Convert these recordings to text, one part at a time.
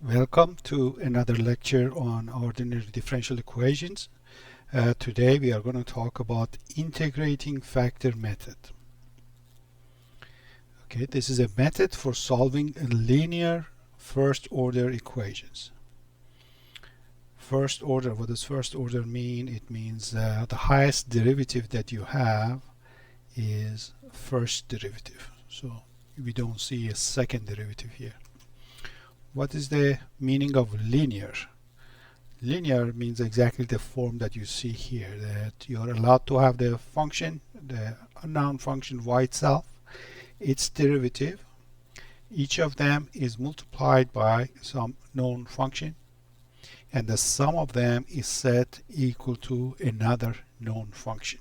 Welcome to another lecture on ordinary differential equations. Today we are going to talk about integrating factor method. Okay, this is a method for solving linear first order equations. First order, what does first order mean? It means the highest derivative that you have is first derivative. So we don't see a second derivative here. What is the meaning of linear? Linear means exactly the form that you see here, that you're allowed to have the function, the unknown function y itself, its derivative. Each of them is multiplied by some known function, and the sum of them is set equal to another known function.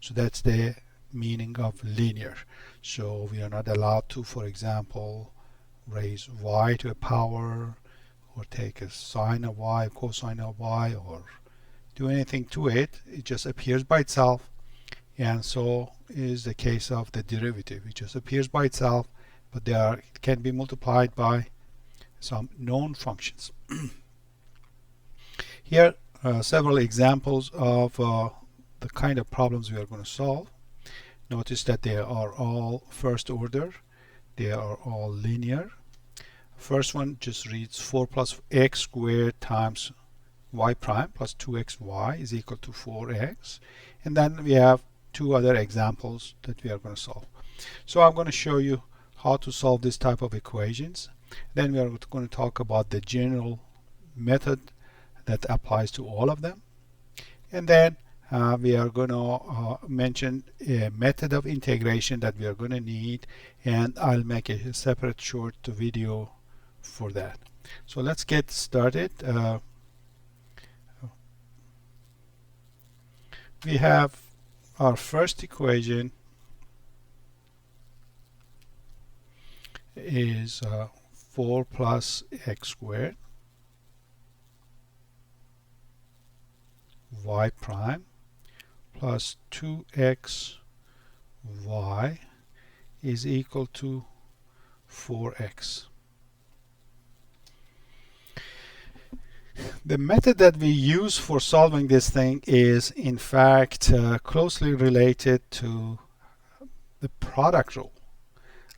So that's the meaning of linear. So we are not allowed to, for example, raise y to a power, or take a sine of y, cosine of y, or do anything to it. It just appears by itself, and so is the case of the derivative. It just appears by itself, but it can be multiplied by some known functions. Here are several examples of the kind of problems we are going to solve. Notice that they are all first order. They are all linear. First one just reads 4 plus x squared times y prime plus 2xy is equal to 4x. And then we have two other examples that we are going to solve. So I'm going to show you how to solve this type of equations. Then we are going to talk about the general method that applies to all of them. And then we are going to mention a method of integration that we are going to need, and I'll make a separate short video for that. So let's get started. We have our first equation is 4 plus x squared y prime plus 2x y is equal to 4x. The method that we use for solving this thing is in fact closely related to the product rule.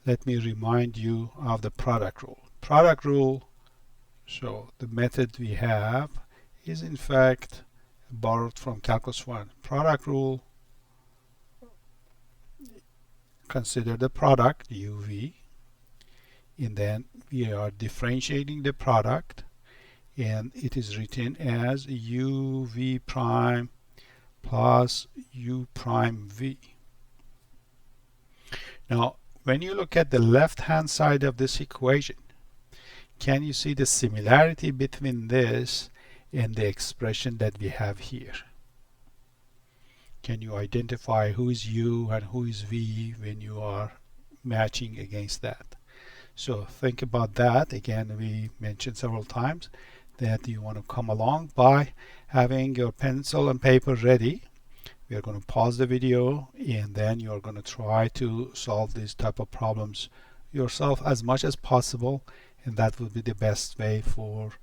Let me remind you of the product rule. Product rule, so the method we have is in fact borrowed from Calculus 1. Product rule, consider the product uv, and then we are differentiating the product, and it is written as uv prime plus u prime v. Now when you look at the left hand side of this equation, can you see the similarity between this and the expression that we have here? Can you identify who is u and who is v when you are matching against that? So think about that. Again, we mentioned several times that you want to come along by having your pencil and paper ready. We are going to pause the video, and then you are going to try to solve these type of problems yourself as much as possible, and that will be the best way for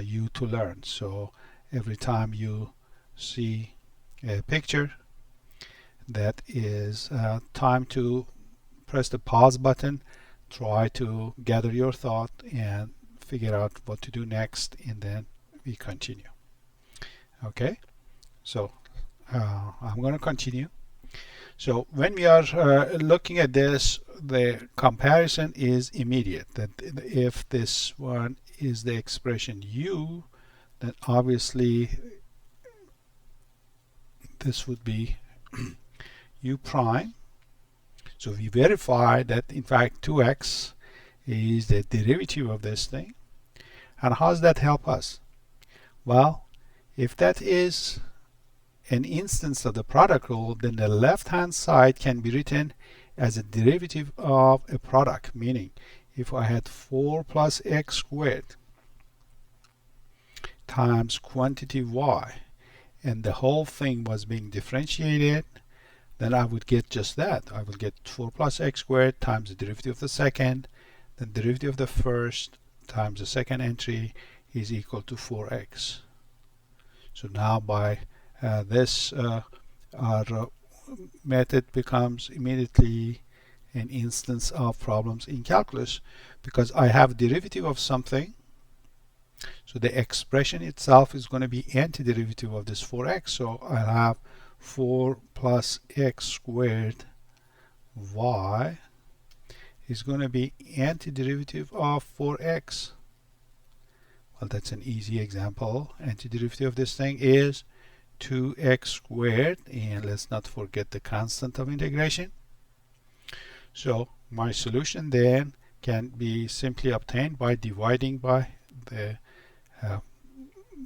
you to learn. So every time you see a picture, that is time to press the pause button, try to gather your thought and figure out what to do next, and then we continue. Okay, so I'm going to continue. So when we are looking at this, the comparison is immediate. That if this one is the expression u, then obviously this would be u prime. So we verify that in fact 2x is the derivative of this thing. And how does that help us? Well, if that is an instance of the product rule, then the left hand side can be written as a derivative of a product, meaning if I had 4 plus x squared times quantity y, and the whole thing was being differentiated, then I would get just that. I would get 4 plus x squared times the derivative of the second, the derivative of the first, times the second entry is equal to 4x. So now by this our method becomes immediately an instance of problems in calculus, because I have derivative of something. So the expression itself is going to be antiderivative of this 4x. So I'll have 4 plus x squared y is going to be antiderivative of 4x. Well, that's an easy example. Antiderivative of this thing is 2x squared, and let's not forget the constant of integration. So my solution then can be simply obtained by dividing by the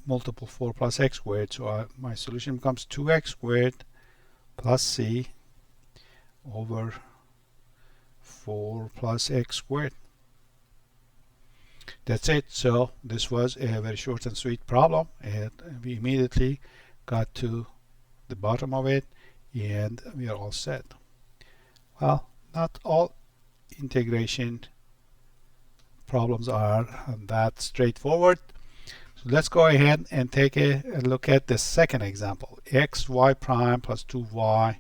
multiple 4 plus x squared. So my solution becomes 2x squared plus c over 4 plus x squared. That's it. So this was a very short and sweet problem, and we immediately got to the bottom of it, and we are all set. Well, not all integration problems are that straightforward. So let's go ahead and take a look at the second example, x y prime plus 2y.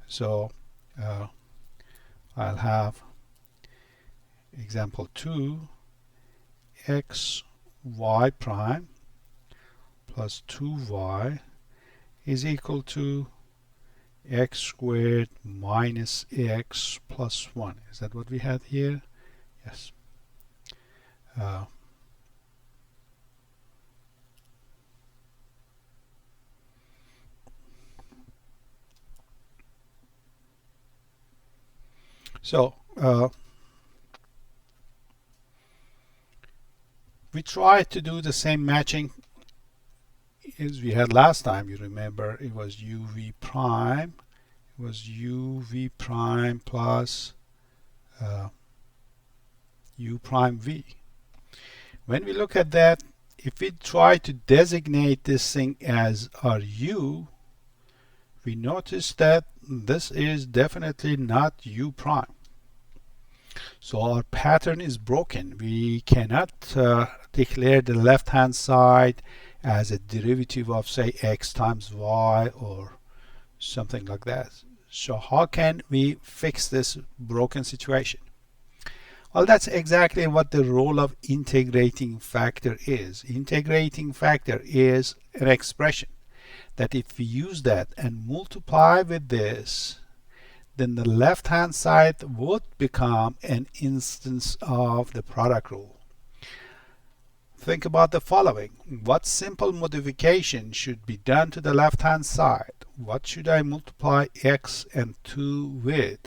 So I'll have example 2, x y prime plus 2y is equal to x squared minus x plus 1. Is that what we had here? Yes. So we try to do the same matching as we had last time. You remember it was uv prime. It was uv prime plus u prime v. When we look at that, if we try to designate this thing as our u, we notice that this is definitely not u prime. So our pattern is broken. We cannot declare the left hand side as a derivative of, say, x times y or something like that. So how can we fix this broken situation? Well, that's exactly what the role of integrating factor is. Integrating factor is an expression that if we use that and multiply with this, then the left hand side would become an instance of the product rule. Think about the following. What simple modification should be done to the left hand side? What should I multiply x and 2 with,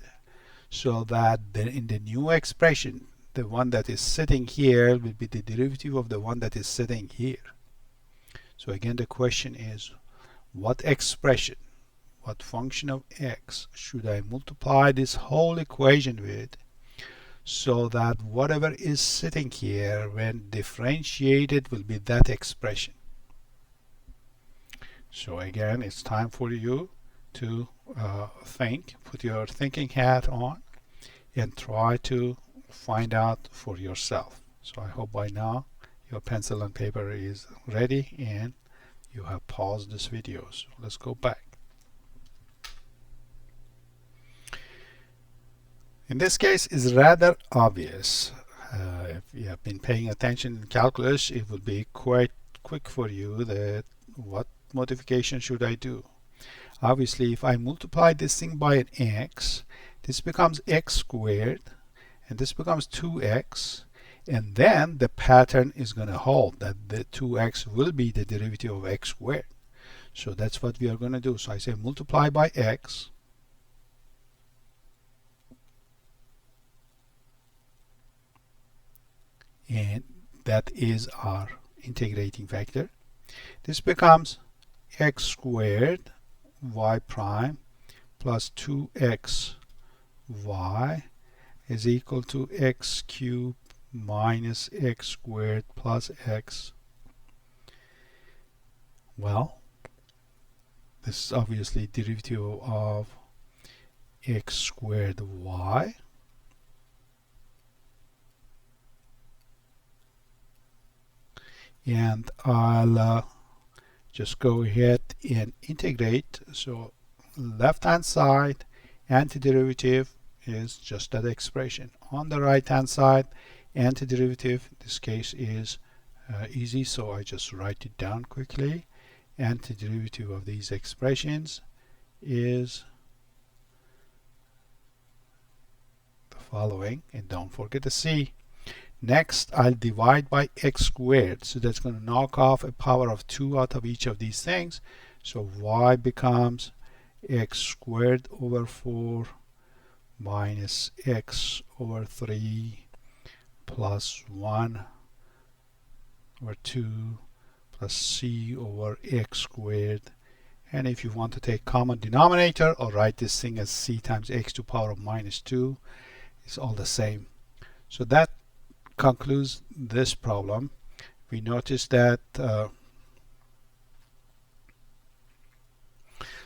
so that in the new expression, the one that is sitting here will be the derivative of the one that is sitting here? So again, the question is, what expression, what function of x should I multiply this whole equation with, so that whatever is sitting here when differentiated will be that expression? So again, it's time for you to think, put your thinking hat on, and try to find out for yourself. So I hope by now your pencil and paper is ready and you have paused this video. So let's go back. In this case, it's rather obvious. If you have been paying attention in calculus, it will be quite quick for you that what modification should I do? Obviously, if I multiply this thing by an x, this becomes x squared, and this becomes 2x, and then the pattern is going to hold that the 2x will be the derivative of x squared. So that's what we are going to do. So I say multiply by x, and that is our integrating factor. This becomes x squared y prime plus 2x y is equal to x cubed minus x squared plus x. Well, this is obviously derivative of x squared y. and I'll just go ahead and integrate. So left hand side antiderivative is just that expression. On the right hand side, antiderivative, in this case, is easy, so I just write it down quickly. Antiderivative of these expressions is the following, and don't forget the C. Next, I'll divide by x squared, so that's going to knock off a power of 2 out of each of these things. So y becomes x squared over 4 minus x over 3 plus 1 over 2 plus c over x squared. And if you want to take common denominator or write this thing as c times x to the power of minus 2, it's all the same. So that concludes this problem. We notice that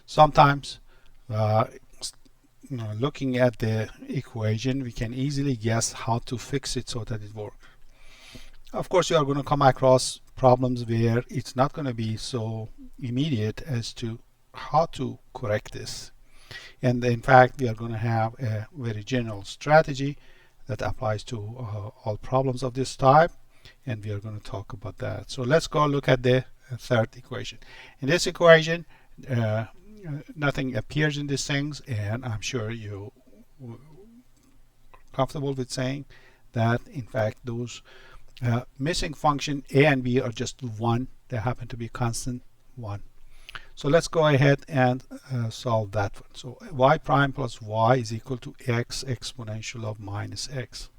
sometimes looking at the equation, we can easily guess how to fix it so that it works. Of course, you are going to come across problems where it's not going to be so immediate as to how to correct this. And in fact, we are going to have a very general strategy that applies to all problems of this type, and we are going to talk about that. So let's go look at the third equation. In this equation, nothing appears in these things, and I'm sure you're comfortable with saying that in fact those missing function a and b are just 1. They happen to be constant 1. So let's go ahead and solve that one. So y prime plus y is equal to x exponential of minus x.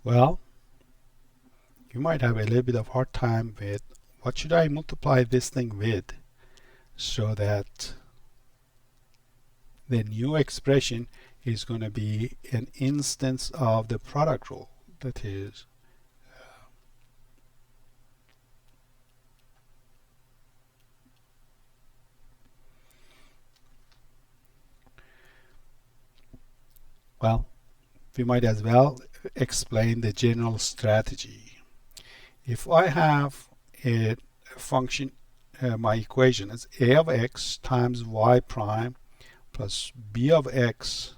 Well, you might have a little bit of hard time with what should I multiply this thing with so that the new expression is going to be an instance of the product rule. That is well, we might as well explain the general strategy. If I have a function, my equation is a of x times y prime plus b of x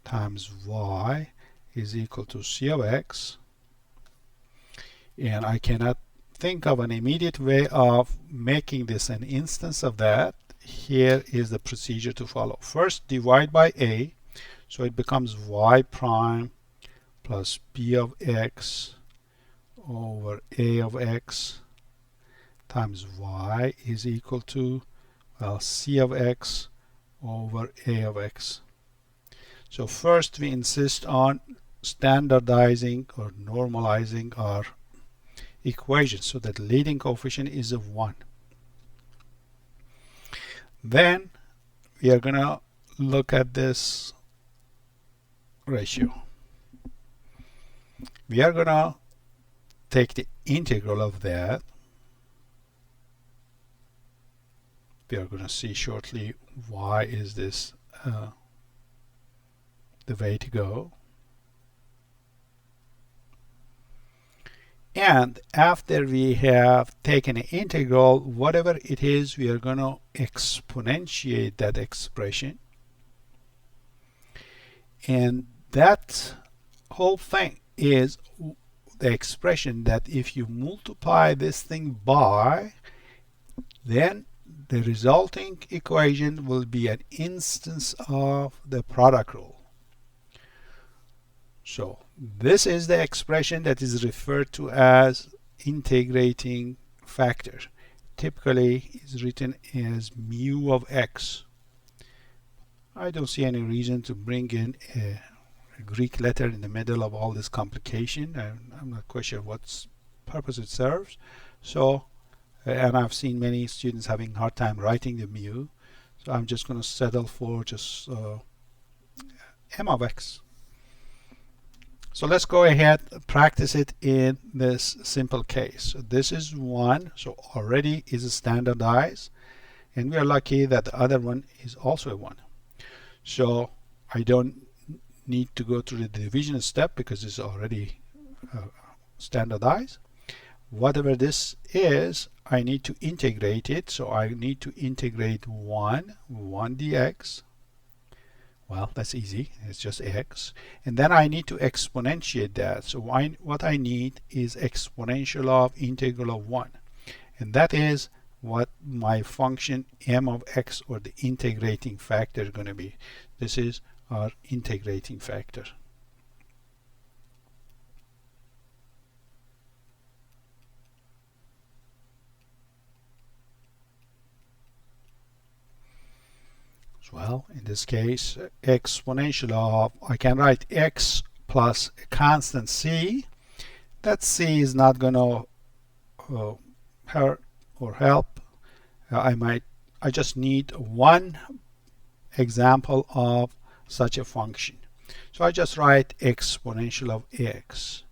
times y is equal to c of x, and I cannot think of an immediate way of making this an instance of that. Here is the procedure to follow. First, divide by a, so it becomes y prime plus b of x over a of x times y is equal to, well, c of x over a of x. So first we insist on standardizing or normalizing our equation so that leading coefficient is of 1. Then we are going to look at this ratio. We are going to take the integral of that. We are going to see shortly why is this the way to go. And after we have taken an integral, whatever it is, we are going to exponentiate that expression. And that whole thing is the expression that if you multiply this thing by, then the resulting equation will be an instance of the product rule. So this is the expression that is referred to as integrating factor. Typically is written as mu of x. I don't see any reason to bring in a Greek letter in the middle of all this complication. I'm not quite sure what purpose it serves. So, and I've seen many students having a hard time writing the mu. So I'm just going to settle for just m of x. So let's go ahead and practice it in this simple case. So this is 1, so already is standardized, and we are lucky that the other one is also a 1. So I don't need to go through the division step because it's already standardized. Whatever this is, I need to integrate it. So I need to integrate 1 dx. Well, that's easy. It's just x. And then I need to exponentiate that. So what I need is exponential of integral of 1. And that is what my function m of x, or the integrating factor, is going to be. This is our integrating factor. Well, in this case, exponential of, I can write x plus a constant c. That c is not going to hurt or help. I just need one example of such a function. So I just write exponential of x.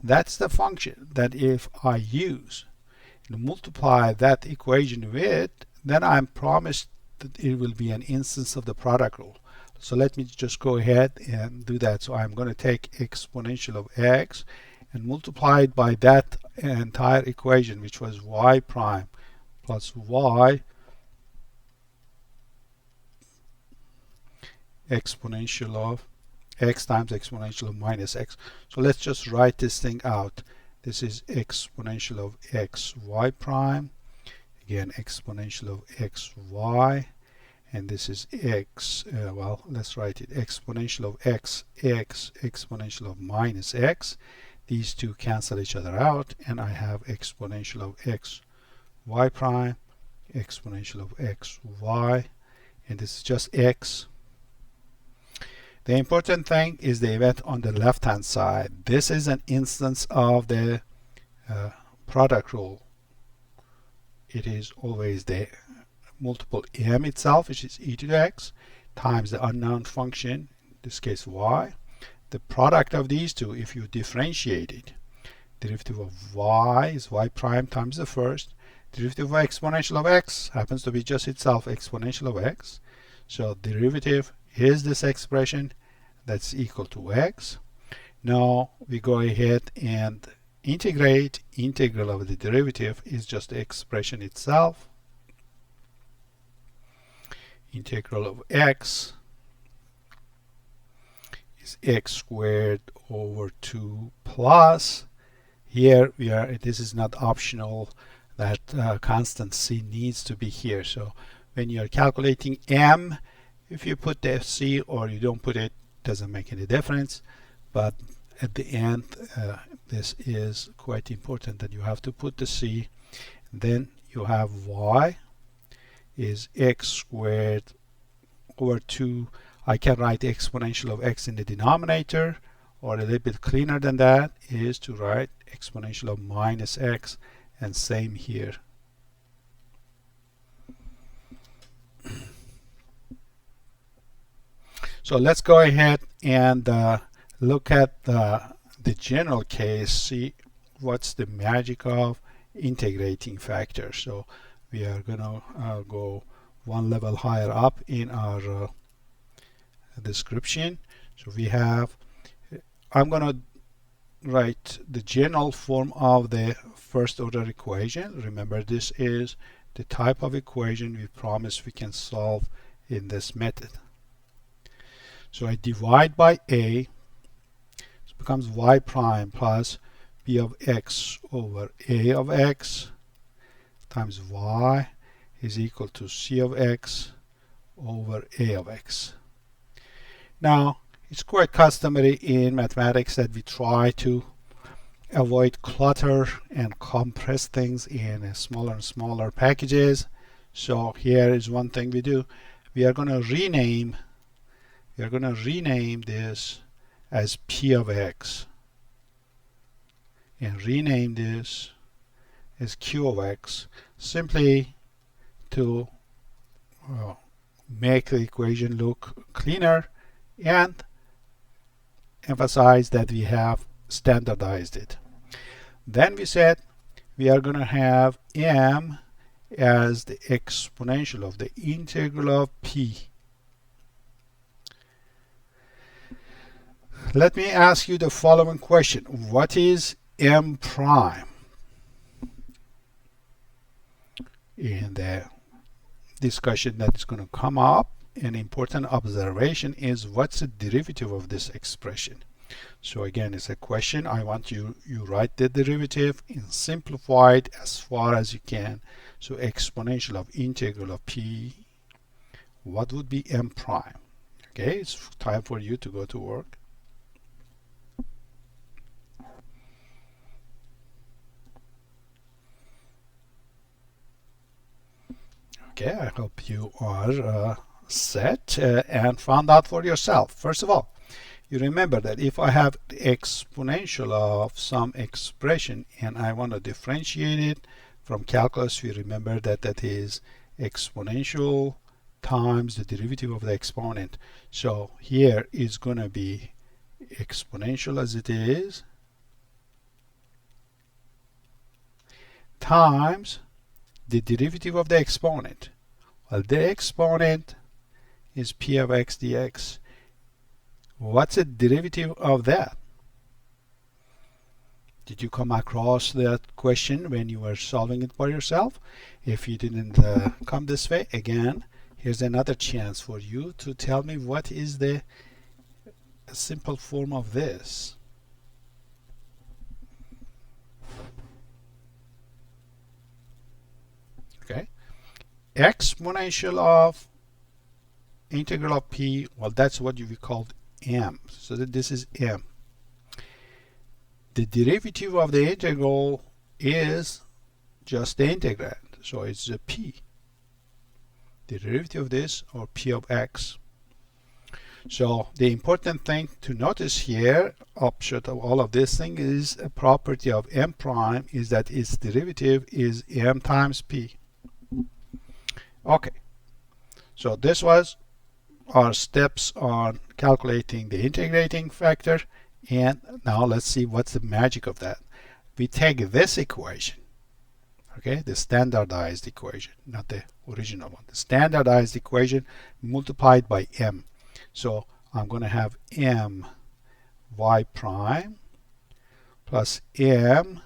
That's the function that if I use and multiply that equation with, then I'm promised that it will be an instance of the product rule. So let me just go ahead and do that. So I'm going to take exponential of x and multiply it by that entire equation, which was y prime plus y exponential of x times exponential of minus x. So let's just write this thing out. This is exponential of x y prime, again exponential of x y, and this is x, well, let's write it exponential of x exponential of minus x. These two cancel each other out, and I have exponential of x y prime exponential of x y, and this is just x. The important thing is the event on the left hand side. This is an instance of the product rule. It is always the multiple m itself, which is e to the x, times the unknown function, in this case y. The product of these two, if you differentiate it, derivative of y is y prime times the first. Derivative of exponential of x happens to be just itself exponential of x. So derivative is this expression that's equal to x. Now we go ahead and integrate. Integral of the derivative is just the expression itself. Integral of x is x squared over 2 plus, here we are, this is not optional, that constant c needs to be here. So when you're calculating m, if you put the c or you don't put it, doesn't make any difference. But at the end, this is quite important that you have to put the c. Then you have y is x squared over 2. I can write the exponential of x in the denominator, or a little bit cleaner than that is to write exponential of minus x, and same here. So let's go ahead and look at the general case, see what's the magic of integrating factors. So we are going to go one level higher up in our description. So we have, I'm going to write the general form of the first order equation. Remember, this is the type of equation we promise we can solve in this method. So I divide by a, it becomes y prime plus b of x over a of x times y is equal to c of x over a of x. Now, it's quite customary in mathematics that we try to avoid clutter and compress things in smaller and smaller packages. So here is one thing we do. We are going to rename this as p of x and rename this as q of x, simply to make the equation look cleaner and emphasize that we have standardized it. Then we said we are going to have m as the exponential of the integral of p. Let me ask you the following question. What is m prime? In the discussion that is going to come up, an important observation is what's the derivative of this expression. So again, it's a question. I want you write the derivative in simplified as far as you can. So exponential of integral of p, what would be m prime? Okay, it's time for you to go to work. Okay, I hope you are set and found out for yourself. First of all, you remember that if I have the exponential of some expression and I want to differentiate it from calculus, we remember that that is exponential times the derivative of the exponent. So here is going to be exponential as it is times the derivative of the exponent. Well, the exponent is p of x dx. What's the derivative of that? Did you come across that question when you were solving it by yourself? If you didn't come this way, again, here's another chance for you to tell me what is the simple form of this. Okay, exponential of integral of p, well, that's what you call m. So that this is m. The derivative of the integral is just the integrand, so it's a p. The derivative of this, or p of x. So the important thing to notice here, offshoot of all of this thing, is a property of m prime is that its derivative is m times p. Okay, so this was our steps on calculating the integrating factor, and now let's see what's the magic of that. We take this equation, okay, the standardized equation, not the original one, the standardized equation multiplied by m. So I'm going to have m y prime plus m.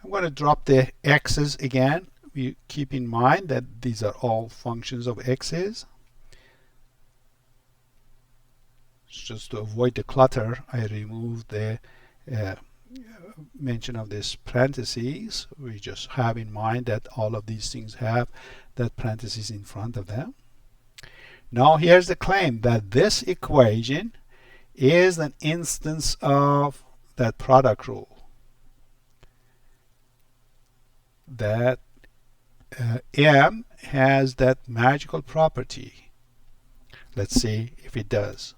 I'm going to drop the x's again. We keep in mind that these are all functions of x's. Just to avoid the clutter, I remove the mention of this parentheses. We just have in mind that all of these things have that parentheses in front of them. Now here's the claim that this equation is an instance of that product rule, that m has that magical property. Let's see if it does.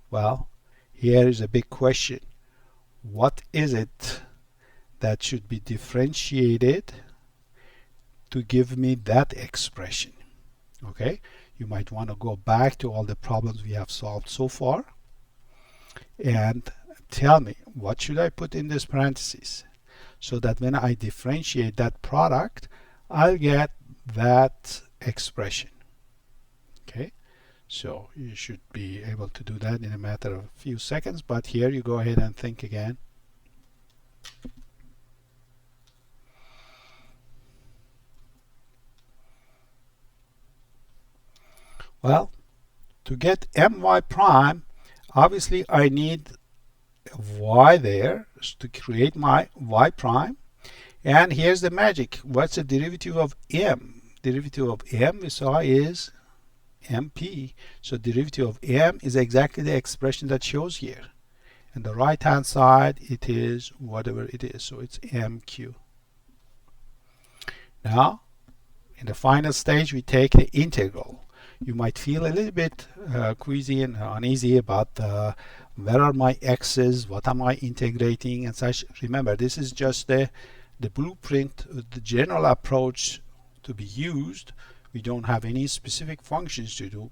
Well, here is a big question. What is it that should be differentiated to give me that expression? Okay, you might want to go back to all the problems we have solved so far and tell me what should I put in this parentheses so that when I differentiate that product, I'll get that expression. Okay, so you should be able to do that in a matter of a few seconds, but here you go ahead and think again. Well, to get my prime, obviously I need y there to create my y prime. And here's the magic. What's the derivative of m? Derivative of m we saw is mp. So derivative of m is exactly the expression that shows here. And the right hand side, it is whatever it is. So it's mq. Now, in the final stage, we take the integral. You might feel a little bit queasy and uneasy about where are my x's, what am I integrating and such. Remember, this is just the blueprint, the general approach to be used. We don't have any specific functions to do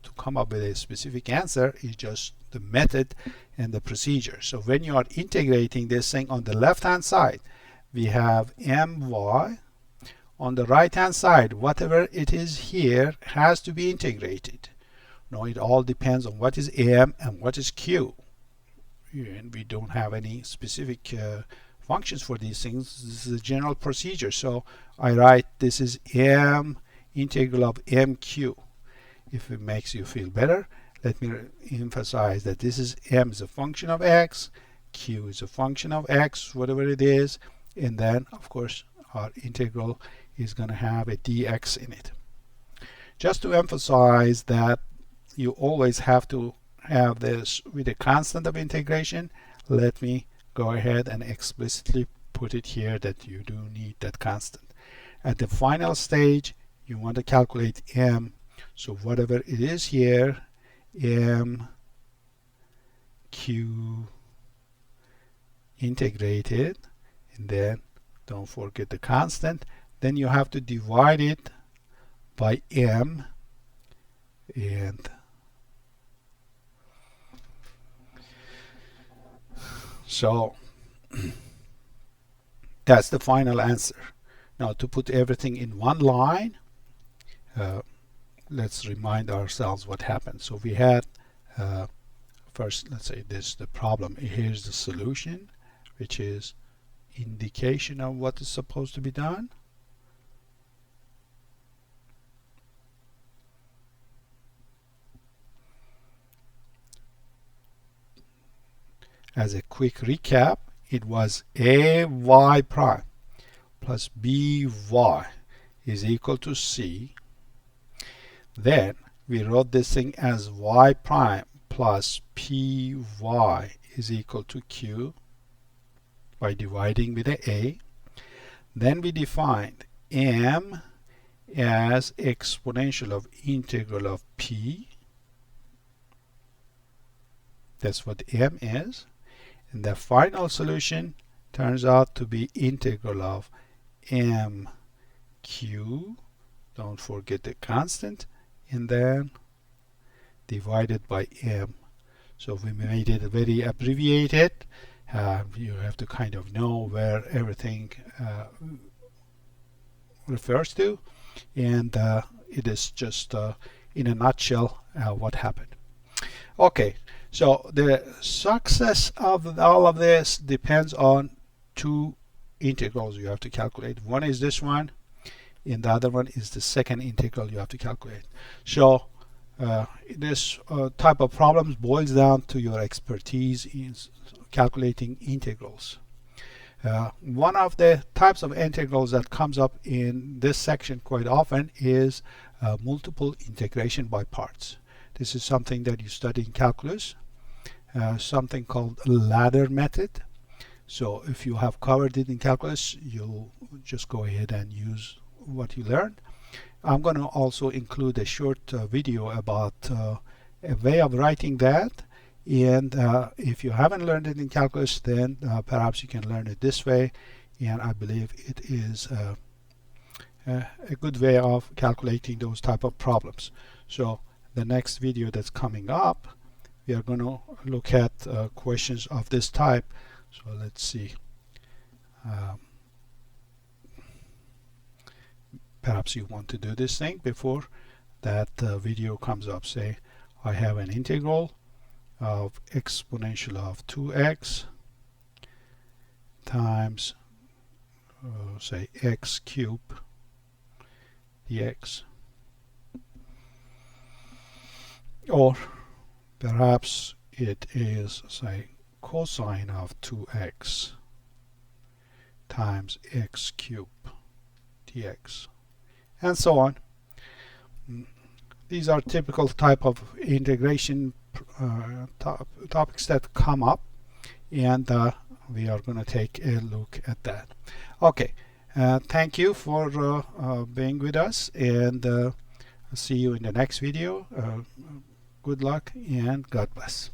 to come up with a specific answer. It's just the method and the procedure. So when you are integrating this thing on the left hand side, we have my. On the right hand side, whatever it is here has to be integrated. Now it all depends on what is m and what is q, and we don't have any specific functions for these things. This is a general procedure, so I write this is m integral of mq. If it makes you feel better, let me emphasize that this is m is a function of x, q is a function of x, whatever it is, and then of course our integral is going to have a dx in it. Just to emphasize that you always have to have this with a constant of integration, let me go ahead and explicitly put it here that you do need that constant. At the final stage, you want to calculate m, so whatever it is here, m q integrated, and then don't forget the constant, then you have to divide it by m, and so that's the final answer. Now to put everything in one line, let's remind ourselves what happened. So we had first, let's say this is the problem. Here's the solution, which is indication of what is supposed to be done. As a quick recap, it was ay prime plus by is equal to c. Then we wrote this thing as y prime plus py is equal to q by dividing with the a. Then we defined m as exponential of integral of p. That's what m is. And the final solution turns out to be integral of mq, don't forget the constant, and then divided by m. So we made it very abbreviated. You have to kind of know where everything refers to, and it is just in a nutshell what happened. Okay, so the success of all of this depends on two integrals you have to calculate. One is this one, and the other one is the second integral you have to calculate. So this type of problems boils down to your expertise in calculating integrals. One of the types of integrals that comes up in this section quite often is multiple integration by parts. This is something that you study in calculus, something called ladder method. So if you have covered it in calculus, you'll just go ahead and use what you learned. I'm going to also include a short video about a way of writing that, and if you haven't learned it in calculus, then perhaps you can learn it this way, and I believe it is a good way of calculating those type of problems. So the next video that's coming up, we are going to look at questions of this type. So let's see. Perhaps you want to do this thing before that video comes up. Say I have an integral of exponential of 2x times say x cubed dx, or perhaps it is say cosine of 2x times x cubed dx, and so on. These are typical type of integration topics that come up, and we are going to take a look at that. Okay, thank you for being with us, and see you in the next video. Good luck and God bless.